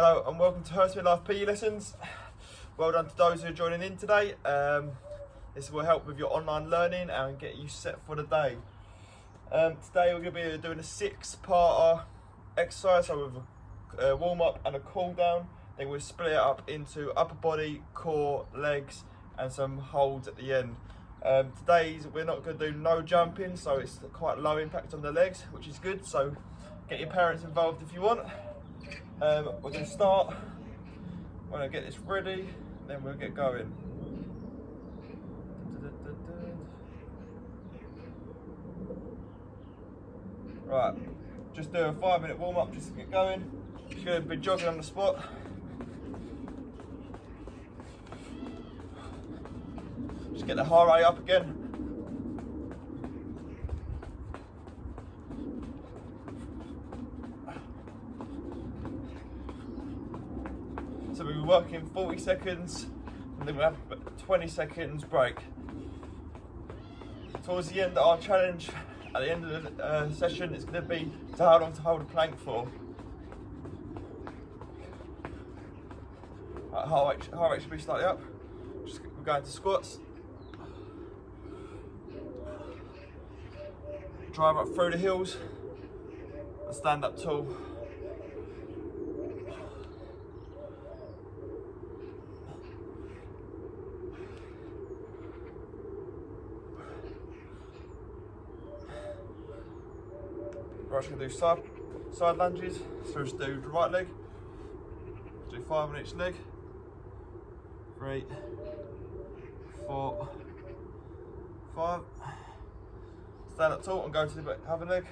Hello and welcome to Hurstfield Life PE Lessons. Well done to those who are joining in today. This will help with your online learning and get you set for the day. Today we're going to be doing a 6-part exercise, so with a warm up and a cool down. Then we'll split it up into upper body, core, legs and some holds at the end. Today's we're not going to do no jumping, so it's quite low impact on the legs, which is good, so get your parents involved if you want. We're going to start. We're going to get this ready, then we'll get going. Right, just do a 5-minute warm up just to get going. Just going to be jogging on the spot. Just get the heart rate up again. So we'll be working 40 seconds and then we'll have a 20 seconds break. Towards the end of our challenge, at the end of the session, it's going to be to how long to hold a plank for. Heart rate should be slightly up. We're going to squats. Drive up through the hills and stand up tall. We're just going to do side lunges. So just do the right leg. Do 5 on each leg. 3, 4, 5. Stand up tall and go to the other leg.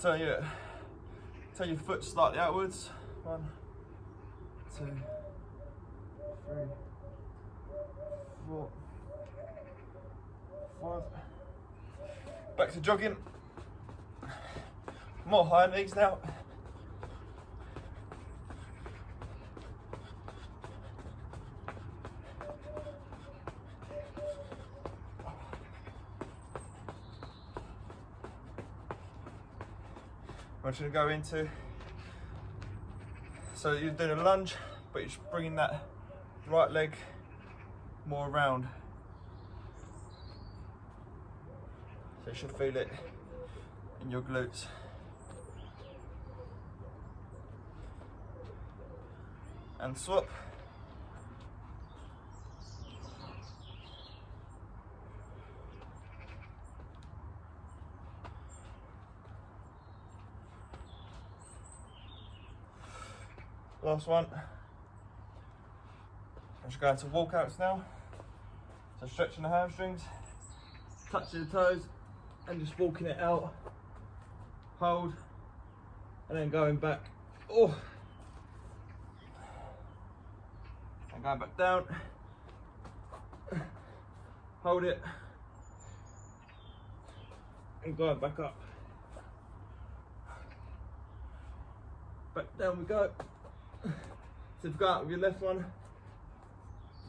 Turn your foot slightly outwards. 1, 2, 3, 4, 5. Back to jogging. More high knees now. I'm just going to go into, so you're doing a lunge, but you're just bringing that right leg more around. So you should feel it in your glutes. And swap. Last one. I'm just going to walkouts now. So stretching the hamstrings, touching the toes, and just walking it out. Hold, and then going back. Oh. And going back down. Hold it. And going back up. Back down we go. So if you go out with your left one,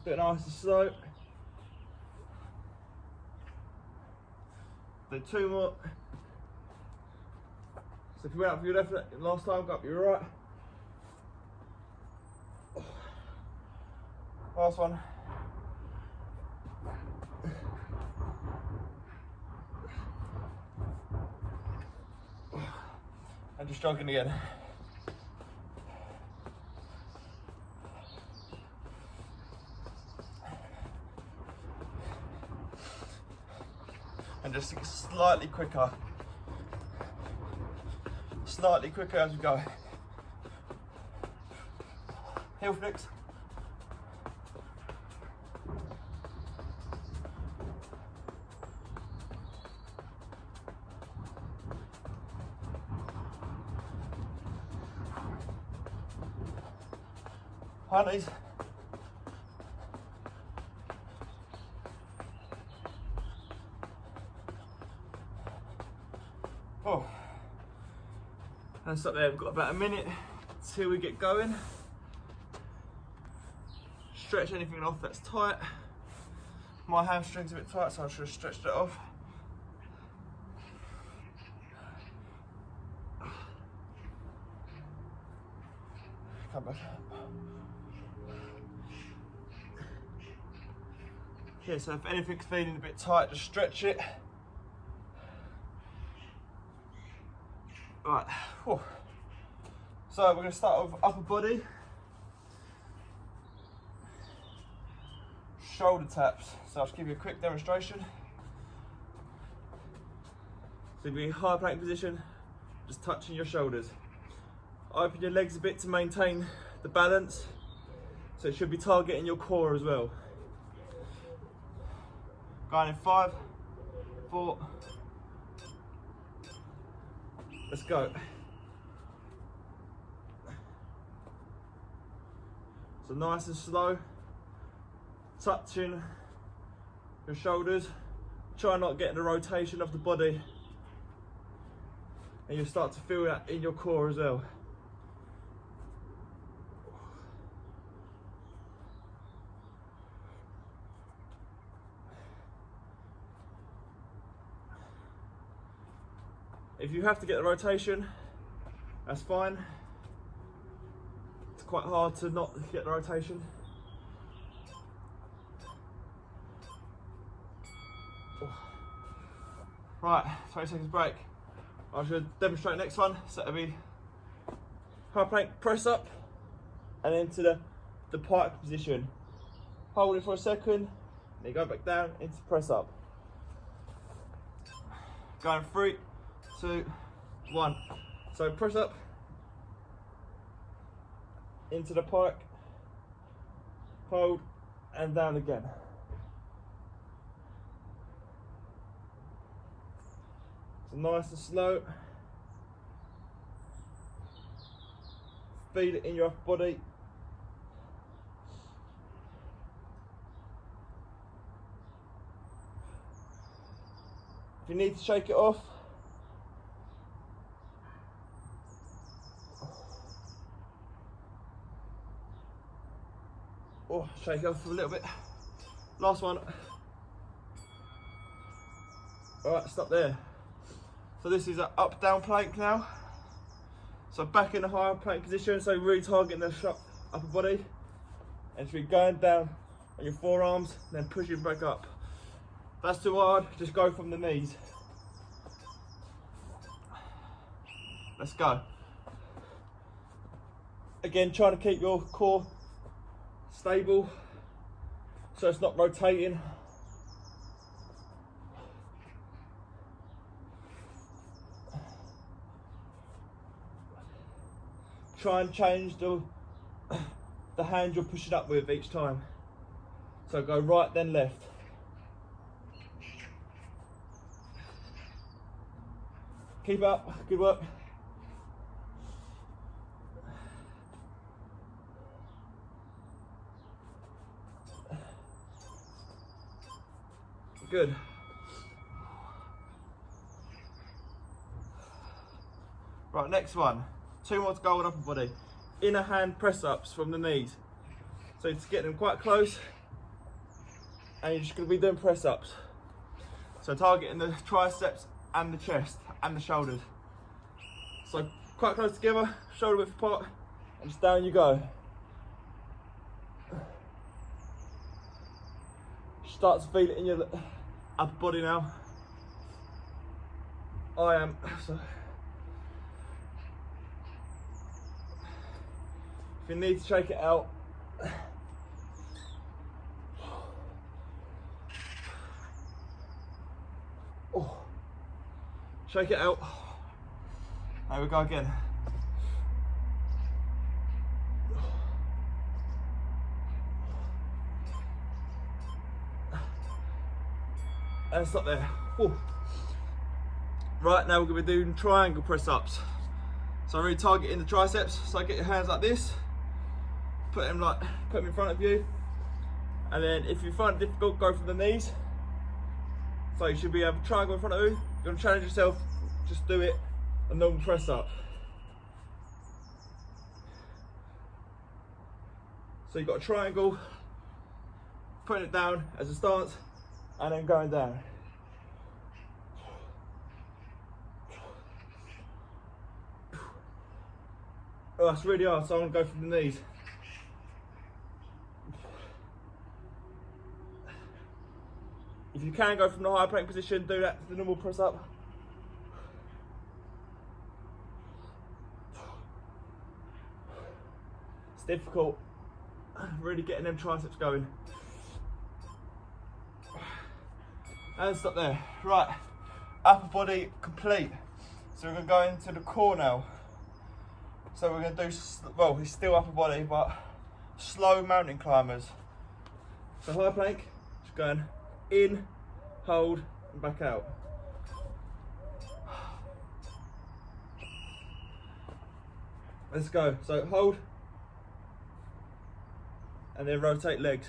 do it nice and slow. Do 2 more. So if you went out for your left last time, go up your right. Last one. And just jogging again. And just slightly quicker. Slightly quicker as we go. Heel flicks. High knees. Oh. And stop there, we've got about a minute till we get going. Stretch anything off that's tight. My hamstring's a bit tight, so I should have stretched it off. come back up. Yeah, so if anything's feeling a bit tight, just stretch it. Right, whew. So we're going to start with upper body. Shoulder taps. So I'll just give you a quick demonstration. So you'll be in high plank position, just touching your shoulders. Open your legs a bit to maintain the balance. So it should be targeting your core as well. Going in 5, 4. Let's go. So nice and slow, touching your shoulders. Try not getting the rotation of the body, and you'll start to feel that in your core as well. If you have to get the rotation, that's fine. It's quite hard to not get the rotation. Right, 20 seconds break. I should demonstrate the next one. So it'll be high plank press up and into the pike position. Hold it for a second, then you go back down into press up. Going 3, 2, 1. So press up into the pike, hold, and down again. So nice and slow. Feel it in your upper body. If you need to shake it off, shake it off a little bit. Last one. Alright, stop there. So this is an up down plank now. So back in the higher plank position, so really targeting the upper body. And so you're going down on your forearms, then pushing back up. If that's too hard, just go from the knees. Let's go. Again, trying to keep your core stable so it's not rotating. Try and change the hand you're pushing up with each time. So go right then left. Keep up, good work. Good. Right, next one. 2 more to go on upper body. Inner hand press ups from the knees. So to get them quite close, and you're just going to be doing press ups. So targeting the triceps and the chest and the shoulders. So quite close together, shoulder width apart, and just down you go. Start to feel it in your upper body now. I am. So if you need to shake it out, shake it out. There we go again. And stop there. Whew. Right, now we're going to be doing triangle press ups. So really targeting the triceps. So get your hands like this, put them in front of you, and then if you find it difficult, go from the knees. So you should be a triangle in front of you. If you want to challenge yourself, just do it a normal press up. So you've got a triangle, putting it down as a stance, and then going down. Oh, that's really hard, so I'm going to go from the knees. If you can go from the high plank position, do that to the normal press up. It's difficult, really getting them triceps going. And stop there. Right, upper body complete. So we're going to go into the core now. So we're going to do, well, it's still upper body, but slow mountain climbers. So high plank, just going in, hold, and back out. Let's go. So hold, and then rotate legs.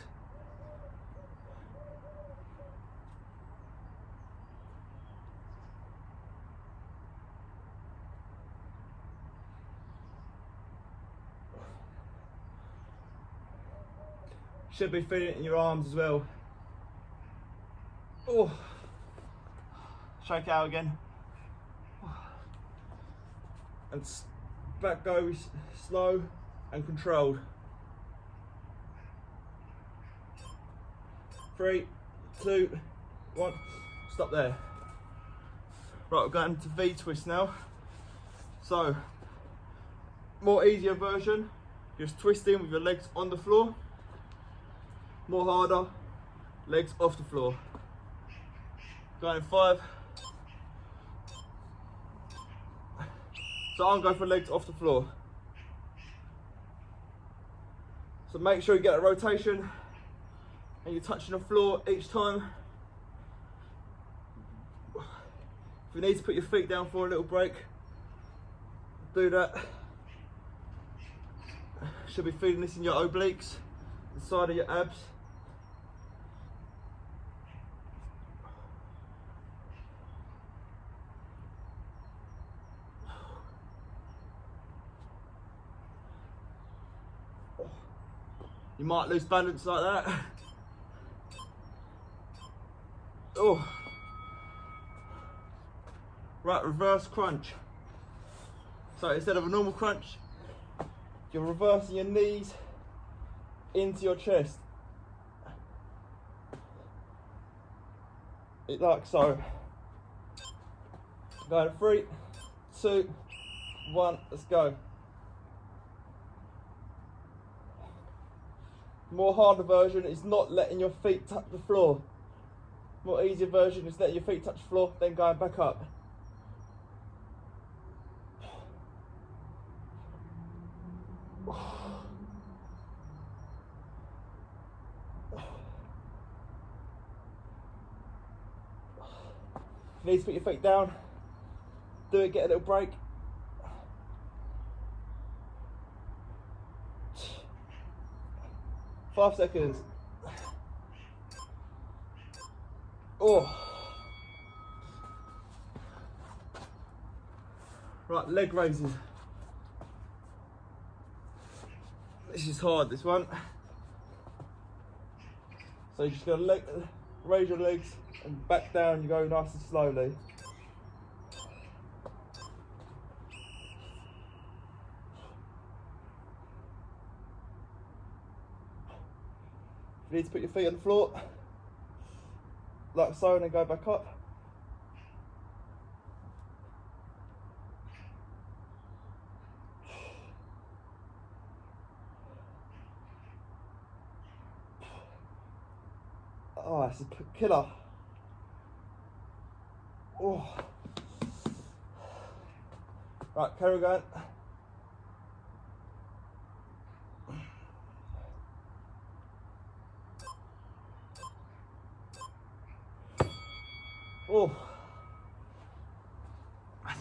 Should be feeling it in your arms as well. Oh, shake out again. And back goes slow and controlled. 3, 2, 1. Stop there. Right, we're going to V twist now. So, more easier version, just twisting with your legs on the floor. More harder, legs off the floor. Going in 5. So I'm going for legs off the floor. So make sure you get a rotation and you're touching the floor each time. If you need to put your feet down for a little break, do that. Should be feeling this in your obliques, the side of your abs. You might lose balance like that. Oh. Right, reverse crunch. So instead of a normal crunch, you're reversing your knees into your chest. Like so. Go in 3, 2, 1, let's go. More harder version is not letting your feet touch the floor. More easier version is letting your feet touch the floor, then going back up. If you need to put your feet down, do it, get a little break. Five seconds. Oh. Right, leg raises. This is hard, this one. So you're just gonna raise your legs and back down, you go nice and slowly. You need to put your feet on the floor, like so, and then go back up. Oh, it's a killer. Oh. Right, carry on going. Oh,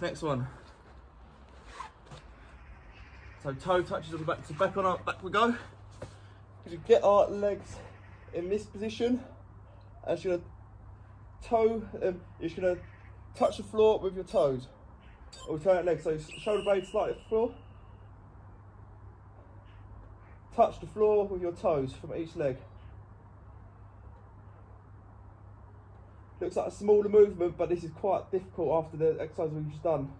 next one. So toe touches on the back, so back on up, back we go. You get our legs in this position, and you're just gonna touch the floor with your toes. Alternate legs, so shoulder blades slightly off the floor. Touch the floor with your toes from each leg. Looks like a smaller movement, but this is quite difficult after the exercise we've just done.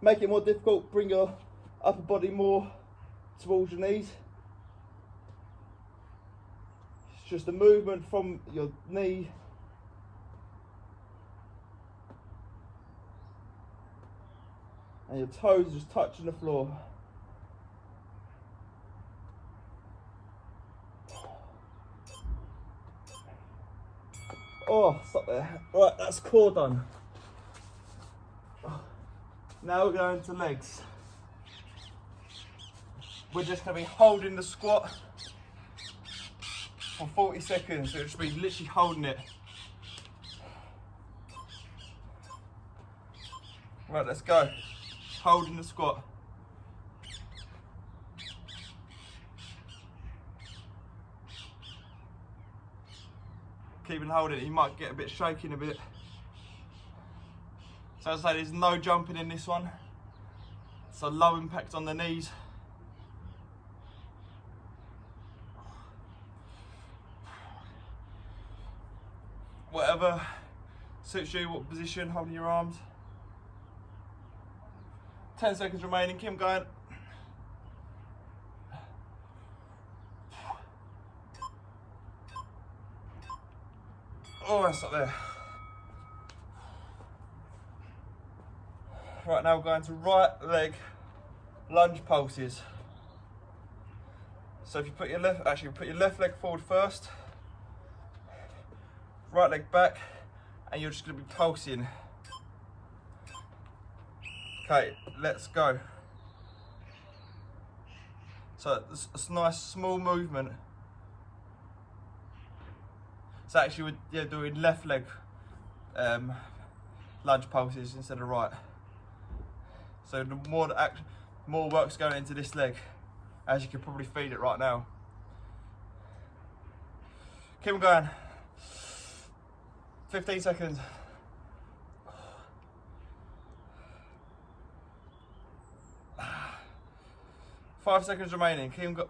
Make it more difficult, bring your upper body more towards your knees. It's just a movement from your knee and your toes just touching the floor. Oh, stop there. Right, that's core done. Now we're going to legs. We're just going to be holding the squat for 40 seconds. So we'll just be literally holding it. Right, let's go. Holding the squat. Keeping holding it, you might get a bit shaky in a bit. So as I say, there's no jumping in this one. So low impact on the knees. Whatever suits you, what position, holding your arms. 10 seconds remaining, keep going. Oh, that's up there. Right, now we're going to right leg lunge pulses. So if you put your left leg forward first, right leg back, and you're just going to be pulsing. Okay, let's go. So it's a nice small movement. So actually we're doing left leg lunge pulses instead of right. So the more work's going into this leg, as you can probably feel it right now. Keep on going. 15 seconds. Five seconds remaining. Keep on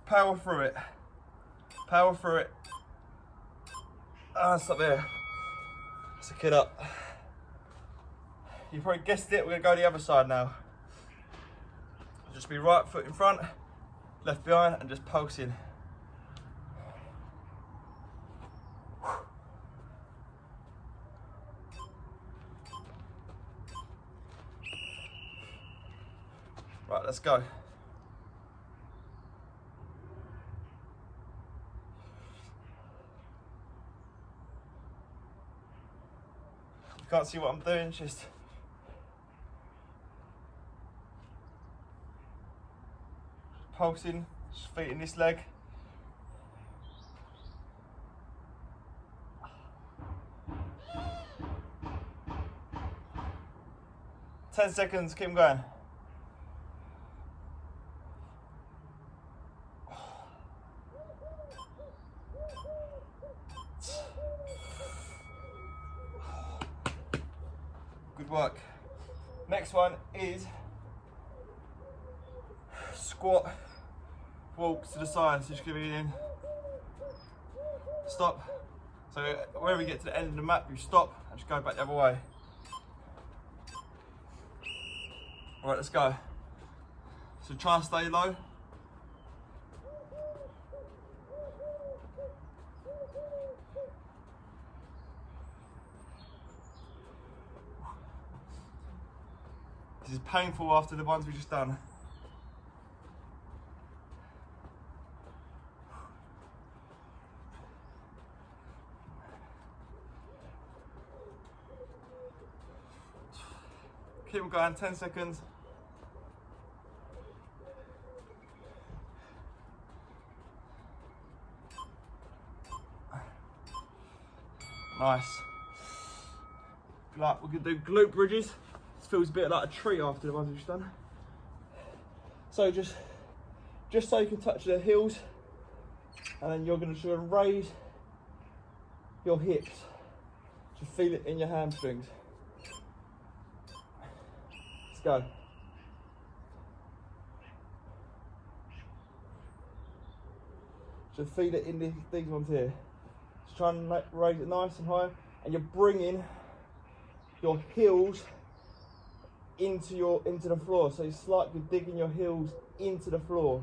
power through it. Power through it. Stop there. Stick it up. You probably guessed it, we're going to go the other side now. Just be right foot in front, left behind, and just pulsing. Right, let's go. You can't see what I'm doing, it's just pulsing, just feet in this leg. Ten seconds, keep going. Good work. Next one is squat, walk to the side. So just give it in, stop. So wherever you get to the end of the map, you stop and just go back the other way. All right, let's go. So try and stay low. This is painful after the ones we just done. Keep on going, 10 seconds. Nice. Like, we're gonna do glute bridges. This feels a bit like a tree after the ones we've just done. So just so you can touch the heels, and then you're gonna raise your hips to feel it in your hamstrings. Let's go. So feel it in these ones here. Just try and raise it nice and high, and you're bringing your heels into the floor. So it's like you're digging your heels into the floor.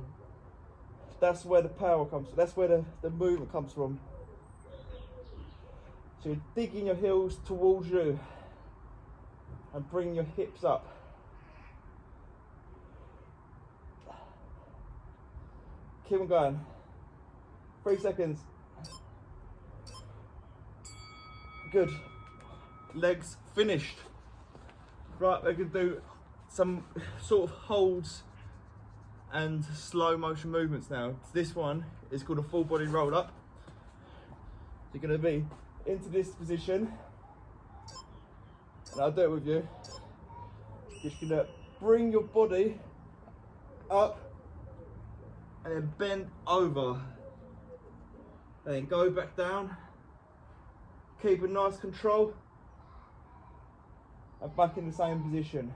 That's where the power comes from. That's where the movement comes from. So you're digging your heels towards you and bringing your hips up. Keep on going. 3 seconds. Good. Legs finished. Right, we're going to do some sort of holds and slow motion movements now. This one is called a full body roll up. You're going to be into this position, and I'll do it with you. You're just going to bring your body up and then bend over, and then go back down. Keep a nice control, and back in the same position.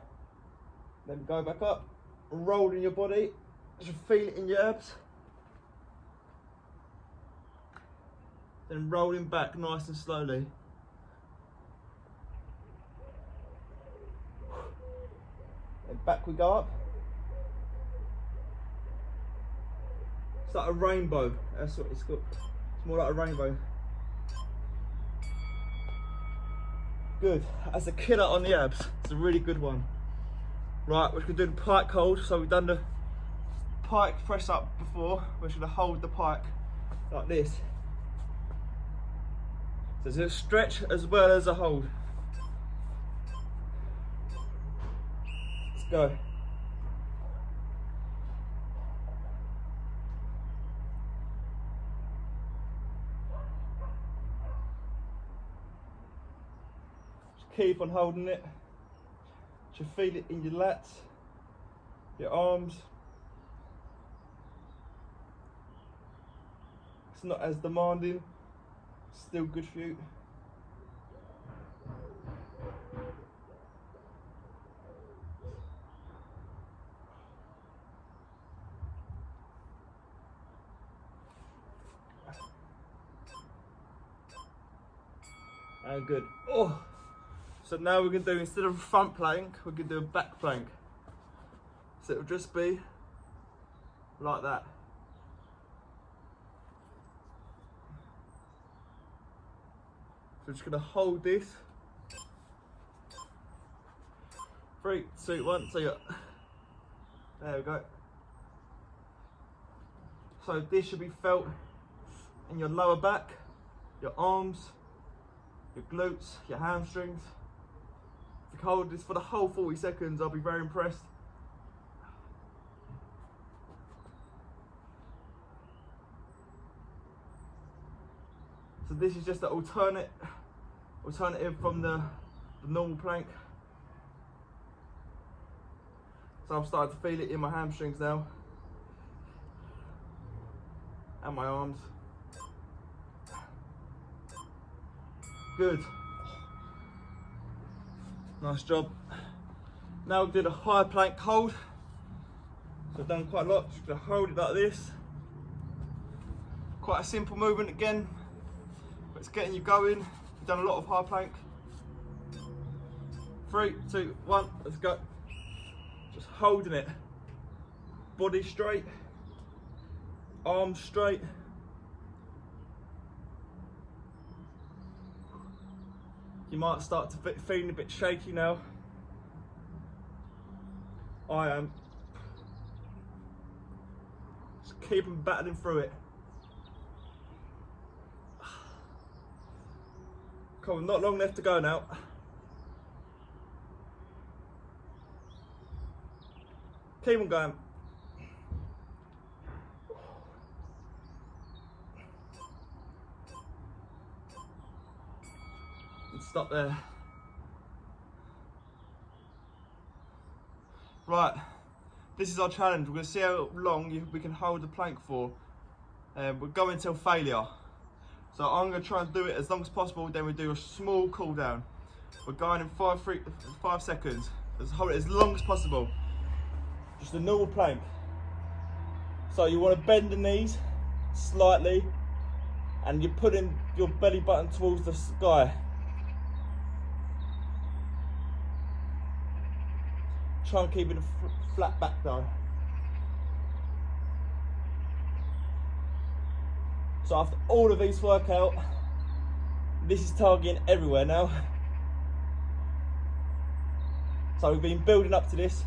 Then go back up, rolling your body, just feel it in your abs. Then rolling back nice and slowly. And back we go up. It's like a rainbow, that's what it's called. It's more like a rainbow. Good, that's a killer on the abs. It's a really good one. Right, we're going to do the pike hold. So we've done the pike press up before. We're just going to hold the pike like this. So it's a stretch as well as a hold. Let's go. Just keep on holding it. You feel it in your lats, your arms. It's not as demanding, it's still good for you. And good. Oh. So now we're going to do, instead of a front plank, we're going to do a back plank. So it'll just be like that. So we're just going to hold this. 3, 2, 1, so you're, there we go. So this should be felt in your lower back, your arms, your glutes, your hamstrings. If you hold this for the whole 40 seconds, I'll be very impressed. So this is just an alternative from the normal plank. So I'm starting to feel it in my hamstrings now. And my arms. Good. Nice job. Now we did a high plank hold. So I've done quite a lot. Just gonna hold it like this. Quite a simple movement again, but it's getting you going. We've done a lot of high plank. 3, 2, 1, let's go. Just holding it. Body straight, arms straight. You might start to feeling a bit shaky now. I am. Just keep on battling through it. Come on, not long left to go now. Keep on going. And stop there. Right, this is our challenge. We're going to see how long we can hold the plank for. We're going till failure. So I'm going to try and do it as long as possible, then we do a small cool down. We're going in 5 seconds. Let's hold it as long as possible. Just a normal plank. So you want to bend the knees slightly and you're putting your belly button towards the sky. Try and keep it flat back though. So after all of these workout, this is targeting everywhere now. So we've been building up to this.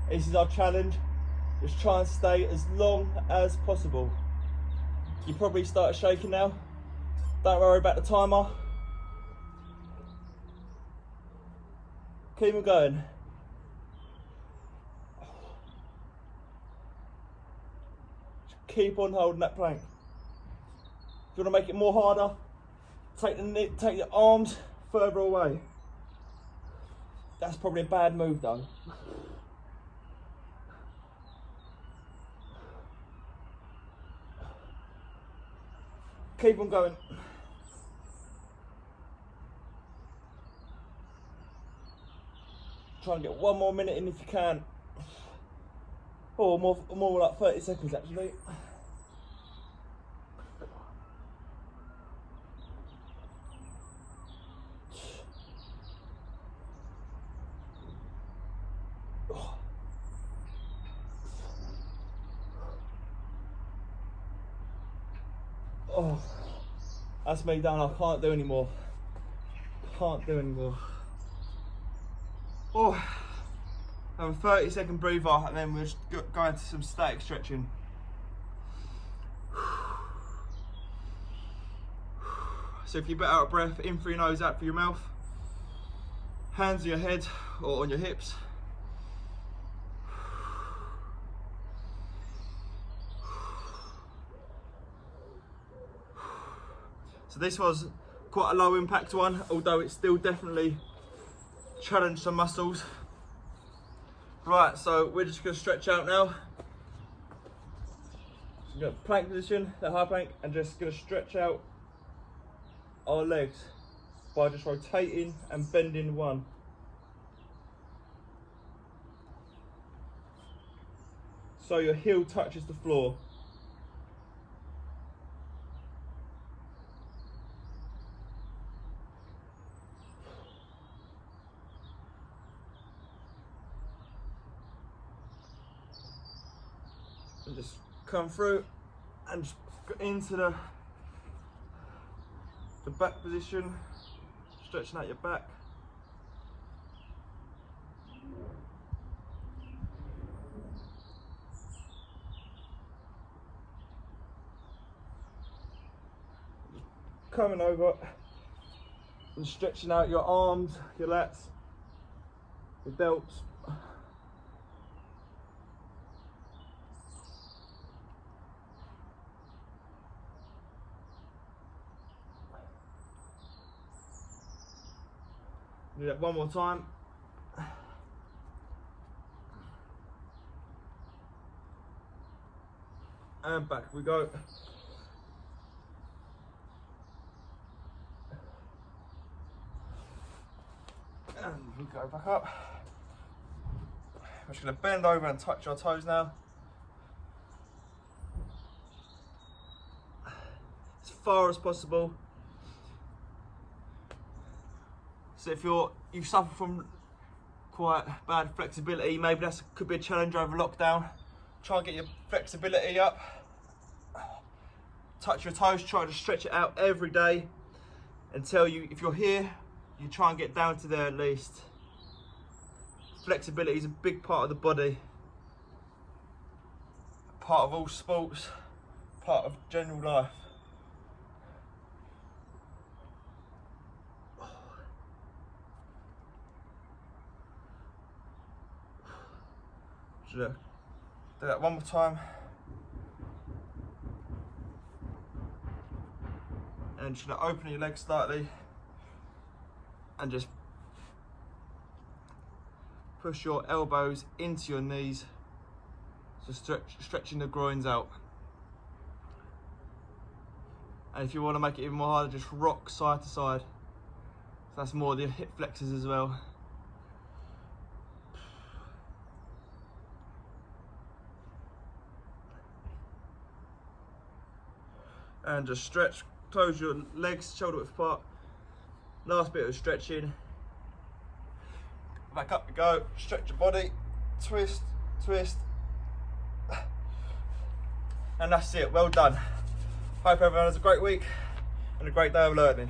This is our challenge. Just try and stay as long as possible. You probably started shaking now. Don't worry about the timer. Keep on going. Just keep on holding that plank. If you want to make it more harder, take your arms further away. That's probably a bad move though. Keep on going. Try and get one more minute in if you can. Or more like 30 seconds actually. Oh, that's me done. I can't do anymore. Can't do anymore. Oh, have a 30-second breather, and then we'll just go into some static stretching. So if you're a bit out of breath, in through your nose, out through your mouth. Hands on your head or on your hips. So this was quite a low impact one, although it still definitely challenged some muscles. Right, so we're just going to stretch out now. So we've got plank position, the high plank, and just going to stretch out our legs by just rotating and bending one. So your heel touches the floor. And just come through and just go into the back position, stretching out your back. Just coming over and stretching out your arms, your lats, your delts. Do that one more time. And back we go. And we go back up. We're just going to bend over and touch our toes now. As far as possible. So if you suffer from quite bad flexibility, maybe that could be a challenge over lockdown. Try and get your flexibility up. Touch your toes, try to stretch it out every day until if you're here, you try and get down to there at least. Flexibility is a big part of the body. Part of all sports, part of general life. Do that one more time. And just open your legs slightly and just push your elbows into your knees, so stretching the groins out. And if you want to make it even more harder, just rock side to side. So that's more the hip flexors as well. And just stretch, close your legs shoulder width apart. Last bit of stretching. back up you go, stretch your body, twist, twist, and that's it. Well done. Hope everyone has a great week and a great day of learning.